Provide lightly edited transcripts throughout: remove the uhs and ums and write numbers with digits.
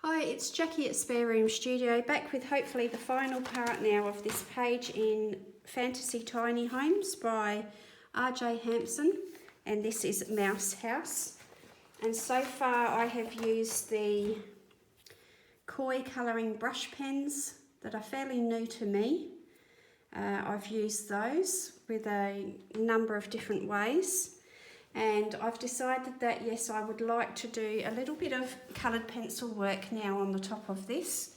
Hi, it's Jackie at Spare Room Studio, back with hopefully the final part now of this page in Fantasy Tiny Homes by RJ Hampson, and this is Mouse House. And so far I have used the koi colouring brush pens that are fairly new to me. I've used those with a number of different ways. And I've decided that yes, I would like to do a little bit of coloured pencil work now on the top of this.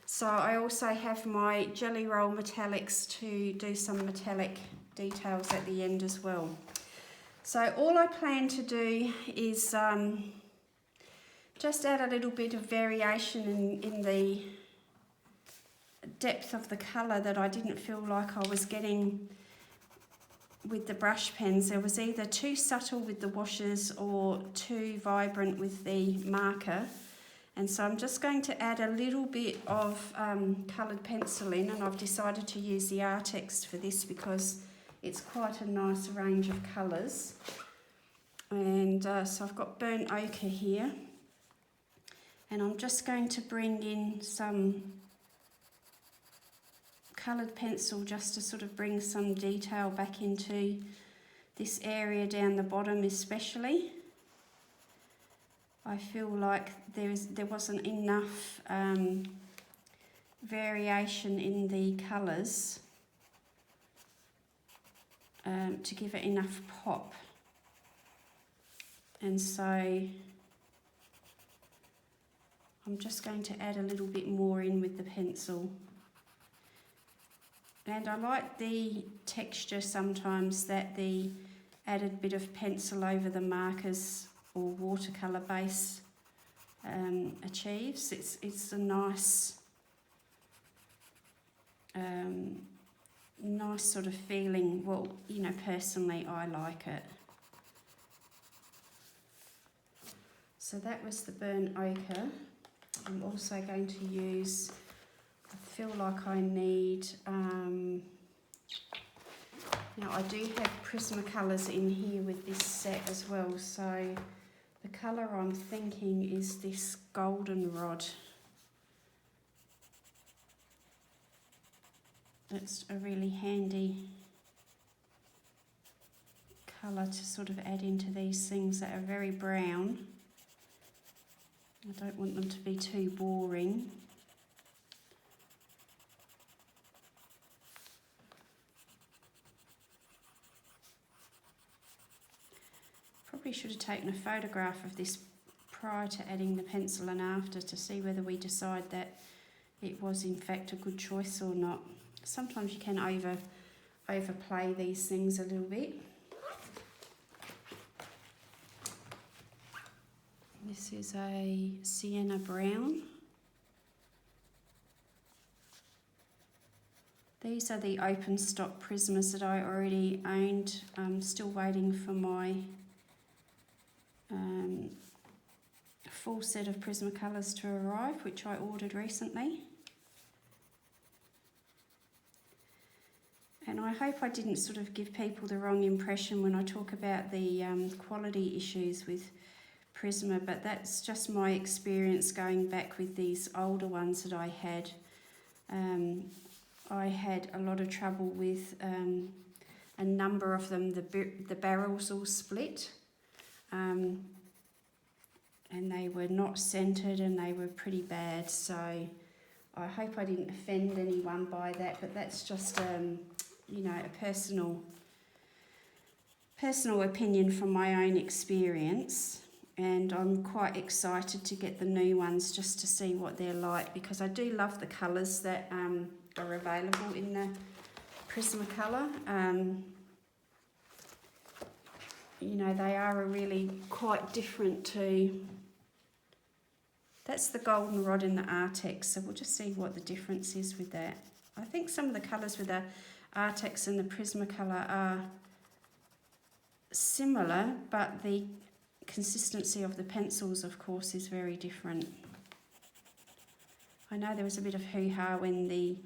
So I also have my Jelly Roll metallics to do some metallic details at the end as well. So all I plan to do is just add a little bit of variation in the depth of the colour that I didn't feel like I was getting with the brush pens. There was either too subtle with the washes or too vibrant with the marker, and so I'm just going to add a little bit of coloured pencil in, and I've decided to use the Artex for this because it's quite a nice range of colours. And so I've got burnt ochre here, and I'm just going to bring in some coloured pencil just to sort of bring some detail back into this area down the bottom especially. I feel like there wasn't enough variation in the colours to give it enough pop, and so I'm just going to add a little bit more in with the pencil. And I like the texture sometimes that the added bit of pencil over the markers or watercolour base achieves. It's a nice sort of feeling. Well, you know, personally I like it. So that was the burnt ochre. I'm also going to use, I feel like I need, now I do have Prismacolors in here with this set as well, so the colour I'm thinking is this goldenrod. It's a really handy colour to sort of add into these things that are very brown. I don't want them to be too boring. Probably should have taken a photograph of this prior to adding the pencil and after to see whether we decide that it was in fact a good choice or not. Sometimes you can overplay these things a little bit. This is a sienna brown. These are the open stock Prismas that I already owned. I'm still waiting for my full set of Prismacolors to arrive, which I ordered recently. And I hope I didn't sort of give people the wrong impression when I talk about the quality issues with Prisma, but that's just my experience going back with these older ones that I had. I had a lot of trouble with a number of them. The barrels all split. And they were not centered and they were pretty bad, so I hope I didn't offend anyone by that, but that's just you know, a personal opinion from my own experience. And I'm quite excited to get the new ones just to see what they're like, because I do love the colours that are available in the Prismacolor. You know, they are a really quite different to, that's the goldenrod in the Artex, so we'll just see what the difference is with that. I think some of the colours with the Artex and the Prismacolor are similar, but the consistency of the pencils, of course, is very different. I know there was a bit of hoo-ha when the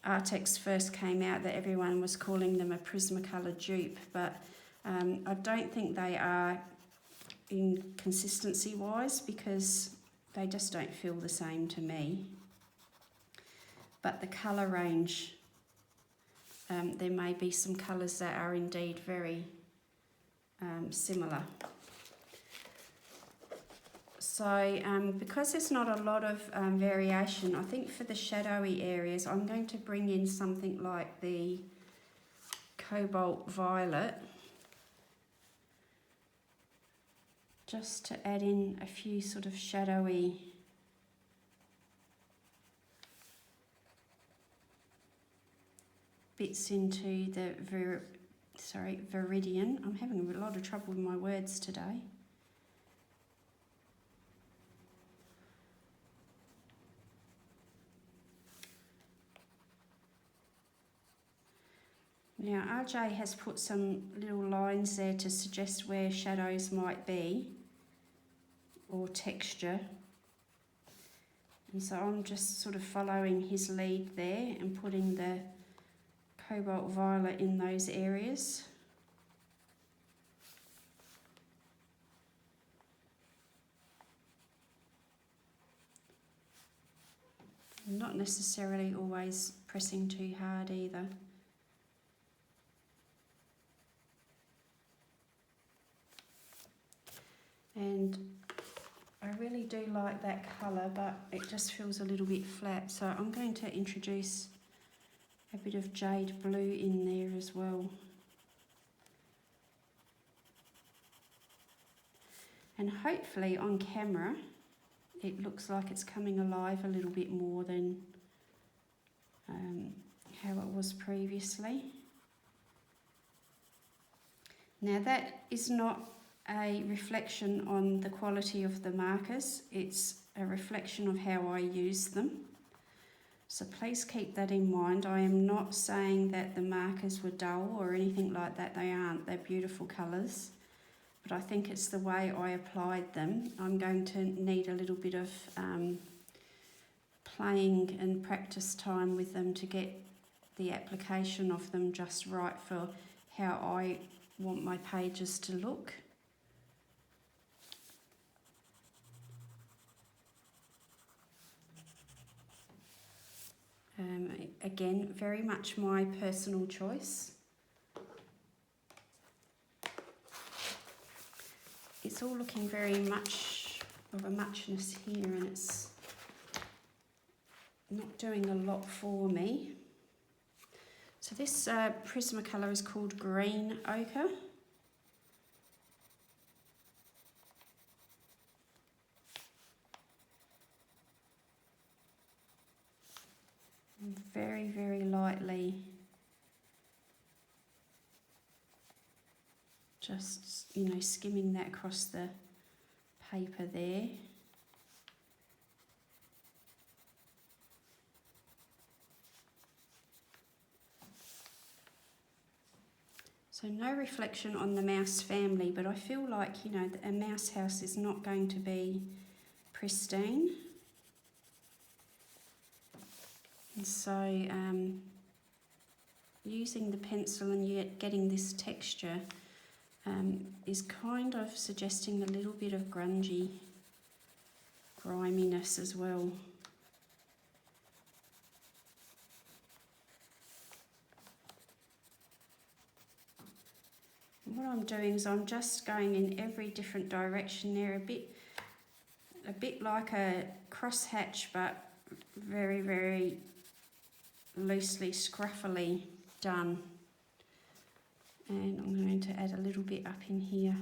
Artex first came out that everyone was calling them a Prismacolor dupe, but I don't think they are in consistency wise, because they just don't feel the same to me. But the colour range, there may be some colours that are indeed very similar. So because there's not a lot of variation, I think for the shadowy areas I'm going to bring in something like the cobalt violet, just to add in a few sort of shadowy bits into the viridian. I'm having a lot of trouble with my words today. Now RJ has put some little lines there to suggest where shadows might be, or texture. And so I'm just sort of following his lead there and putting the cobalt violet in those areas. Not necessarily always pressing too hard either. And I really do like that colour, but it just feels a little bit flat. So I'm going to introduce a bit of jade blue in there as well. And hopefully on camera, it looks like it's coming alive a little bit more than how it was previously. Now that is not a reflection on the quality of the markers, it's a reflection of how I use them. So please keep that in mind. I am not saying that the markers were dull or anything like that, they aren't, they're beautiful colours. But I think it's the way I applied them. I'm going to need a little bit of playing and practice time with them to get the application of them just right for how I want my pages to look. Again, very much my personal choice. It's all looking very much of a muchness here, and it's not doing a lot for me. So this Prismacolor is called Green Ochre. And very, very lightly just, you know, skimming that across the paper there. So no reflection on the mouse family, but I feel like, you know, a mouse house is not going to be pristine. And so using the pencil and yet getting this texture is kind of suggesting a little bit of grungy griminess as well. And what I'm doing is I'm just going in every different direction there, a bit like a crosshatch, but very, very loosely, scruffily done. And I'm going to add a little bit up in here.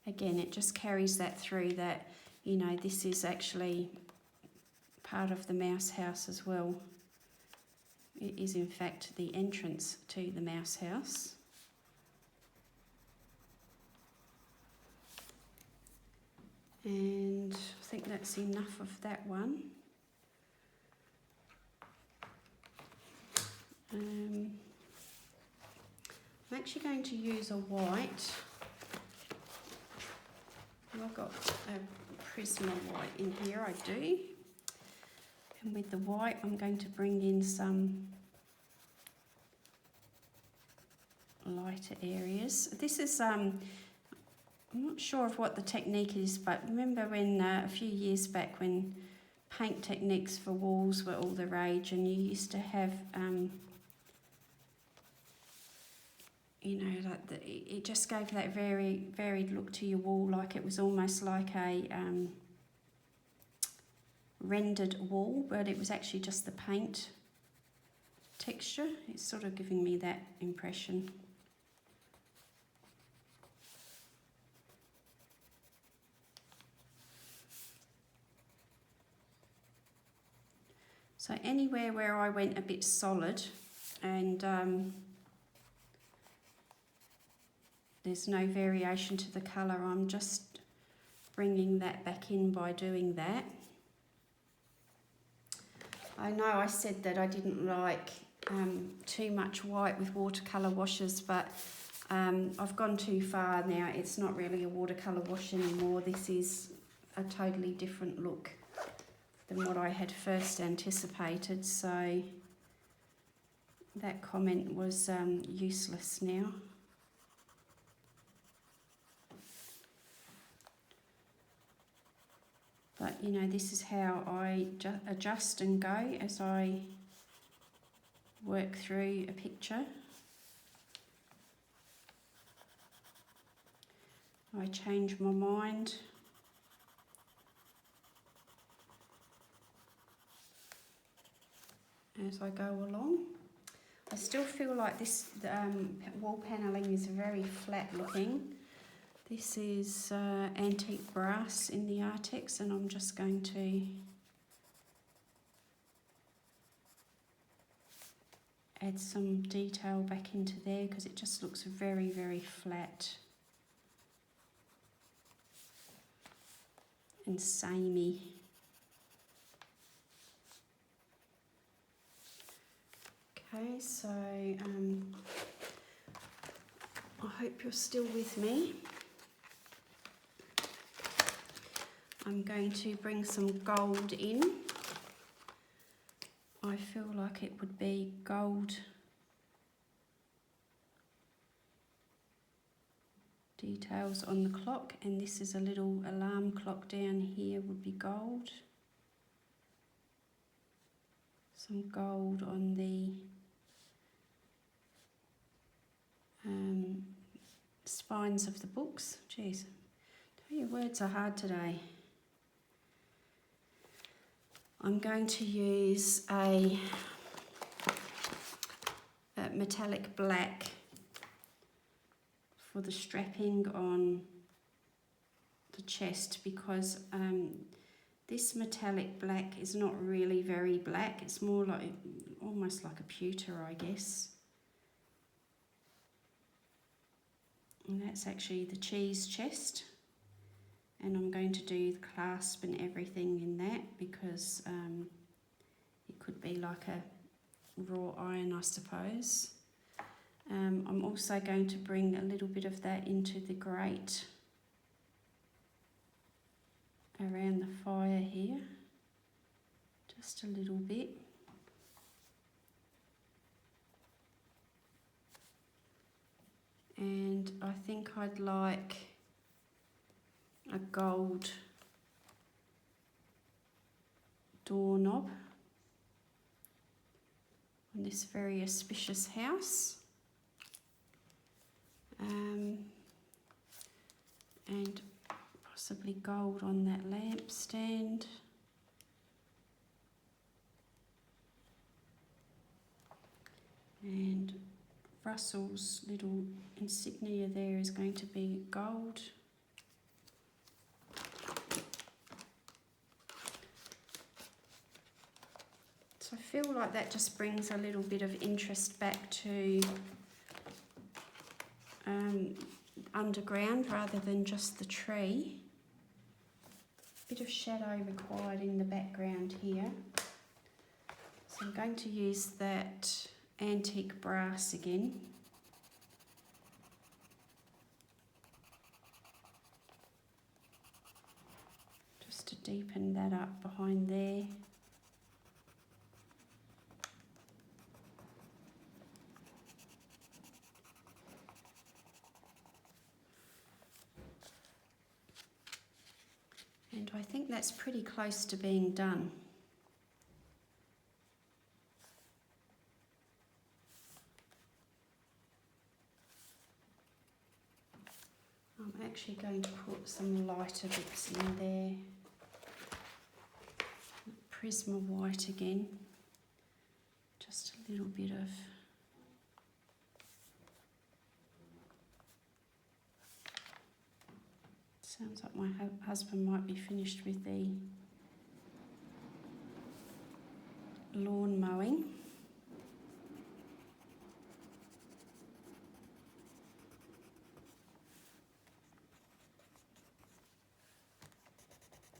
Again, it just carries that through that, you know, this is actually part of the mouse house as well. It is in fact the entrance to the mouse house. And I think that's enough of that one. I'm actually going to use a white. I've got a Prisma white in here, I do. And with the white, I'm going to bring in some lighter areas. This is, I'm not sure of what the technique is, but remember when a few years back when paint techniques for walls were all the rage, and you used to have, you know, like it just gave that very varied look to your wall, like it was almost like a rendered wall, but it was actually just the paint texture. It's sort of giving me that impression. So anywhere where I went a bit solid and there's no variation to the colour, I'm just bringing that back in by doing that. I know I said that I didn't like too much white with watercolour washes, but I've gone too far now. It's not really a watercolour wash anymore. This is a totally different look than what I had first anticipated, so that comment was useless now. But you know, this is how I adjust and go as I work through a picture. I change my mind. As I go along. I still feel like this wall panelling is very flat looking. This is antique brass in the Artex, and I'm just going to add some detail back into there because it just looks very, very flat and samey. Okay, so I hope you're still with me. I'm going to bring some gold in. I feel like it would be gold details on the clock, and this is a little alarm clock down here, would be gold. Some gold on the spines of the books. Jeez, tell you, words are hard today. I'm going to use a metallic black for the strapping on the chest, because this metallic black is not really very black. It's more like, almost like a pewter, I guess. And that's actually the cheese chest. And I'm going to do the clasp and everything in that because it could be like a raw iron, I suppose. I'm also going to bring a little bit of that into the grate around the fire here, just a little bit. And I think I'd like a gold doorknob on this very auspicious house. And possibly gold on that lampstand. And Russell's little insignia there is going to be gold. So I feel like that just brings a little bit of interest back to underground rather than just the tree. Bit of shadow required in the background here. So I'm going to use that antique brass again. Just to deepen that up behind there. And I think that's pretty close to being done. I'm actually going to put some lighter bits in there. Prisma white again. Just a little bit of sounds like my husband might be finished with the lawn mowing.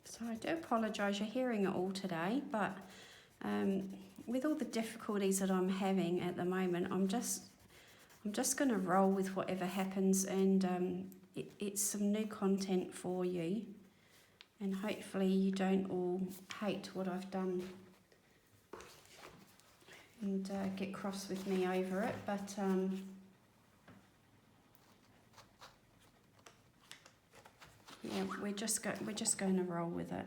So I do apologise, you're hearing it all today, but with all the difficulties that I'm having at the moment, I'm just going to roll with whatever happens, and it's some new content for you, and hopefully you don't all hate what I've done and get cross with me over it, but yeah, we're just going to roll with it.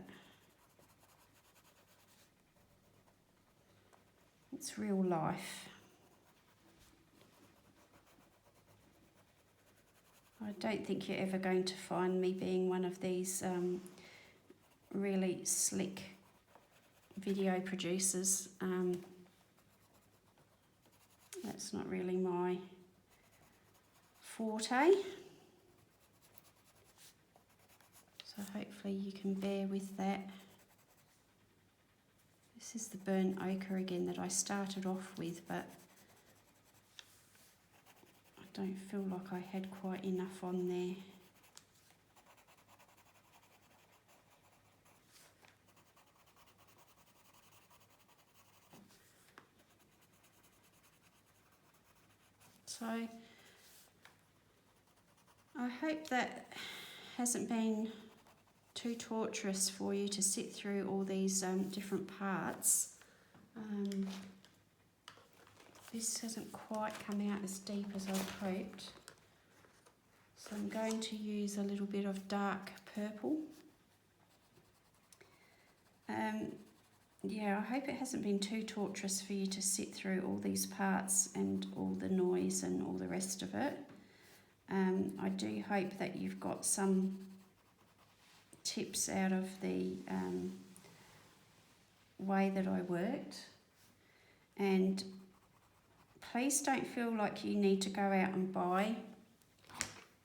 It's real life. I don't think you're ever going to find me being one of these really slick video producers. That's not really my forte. So hopefully you can bear with that. This is the burnt ochre again that I started off with, but I don't feel like I had quite enough on there. So I hope that hasn't been too torturous for you to sit through all these different parts. This hasn't quite come out as deep as I hoped. So I'm going to use a little bit of dark purple. Yeah, I hope it hasn't been too torturous for you to sit through all these parts and all the noise and all the rest of it. I do hope that you've got some tips out of the way that I worked, and please don't feel like you need to go out and buy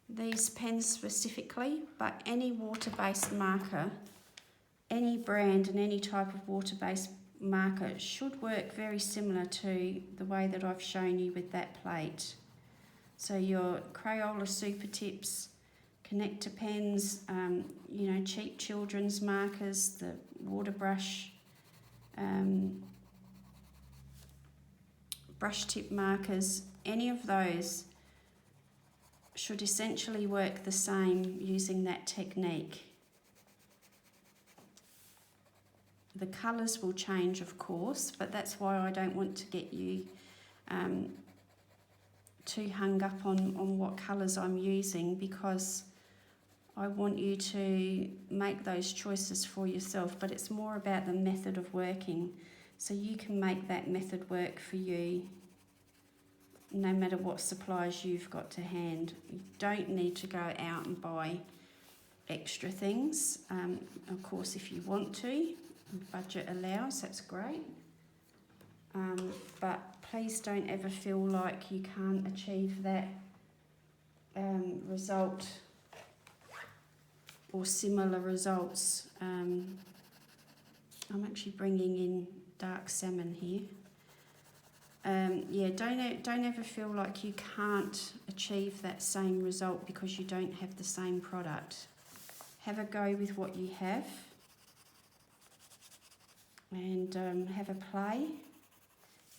these pens specifically, but any water-based marker, any brand and any type of water-based marker should work very similar to the way that I've shown you with that plate. So your Crayola Super Tips, connector pens, you know, cheap children's markers, the water brush, brush tip markers, any of those should essentially work the same using that technique. The colours will change, of course, but that's why I don't want to get you too hung up on what colours I'm using, because I want you to make those choices for yourself, but it's more about the method of working. So you can make that method work for you no matter what supplies you've got to hand. You don't need to go out and buy extra things. Of course, if you want to, budget allows, that's great. But please don't ever feel like you can't achieve that result or similar results. I'm actually bringing in dark salmon here. Yeah, don't ever feel like you can't achieve that same result because you don't have the same product. Have a go with what you have, and have a play,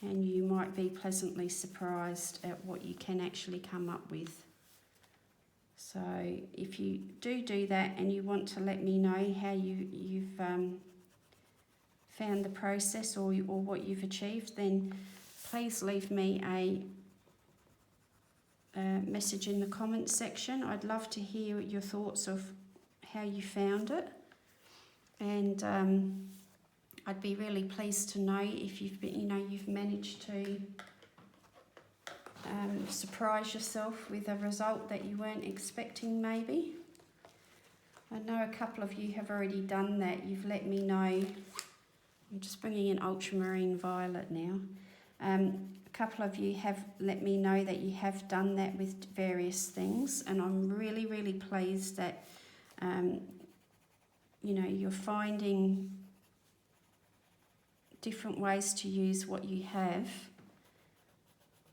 and you might be pleasantly surprised at what you can actually come up with. So if you do that and you want to let me know how you've found the process or what you've achieved, then please leave me a message in the comments section. I'd love to hear your thoughts of how you found it. and I'd be really pleased to know if you've managed to surprise yourself with a result that you weren't expecting maybe. I know a couple of you have already done that. You've let me know. I'm just bringing in ultramarine violet now. A couple of you have let me know that you have done that with various things, and I'm really, really pleased that you're finding different ways to use what you have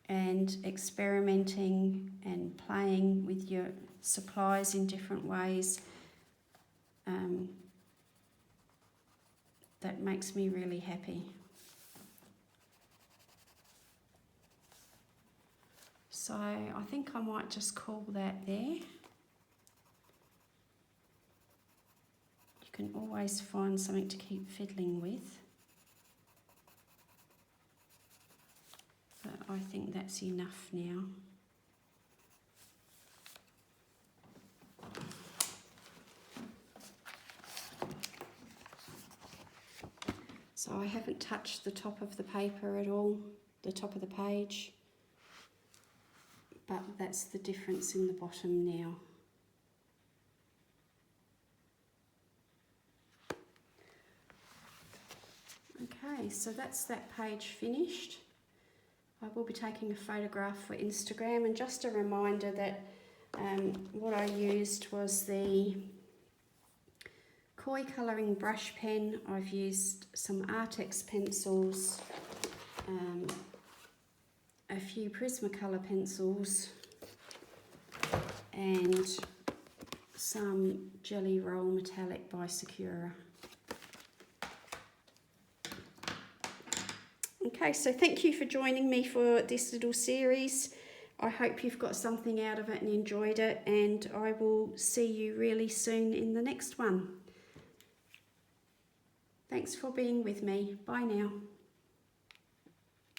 and experimenting and playing with your supplies in different ways. That makes me really happy. So I think I might just call that there. You can always find something to keep fiddling with. But I think that's enough now. So I haven't touched the top of the paper at all, the top of the page, but that's the difference in the bottom now. Okay, so that's that page finished. I will be taking a photograph for Instagram, and just a reminder that what I used was the Koi colouring brush pen. I've used some Artex pencils, a few Prismacolor pencils, and some Jelly Roll Metallic by Sakura. Okay, so thank you for joining me for this little series. I hope you've got something out of it and enjoyed it, and I will see you really soon in the next one. Thanks for being with me. Bye now.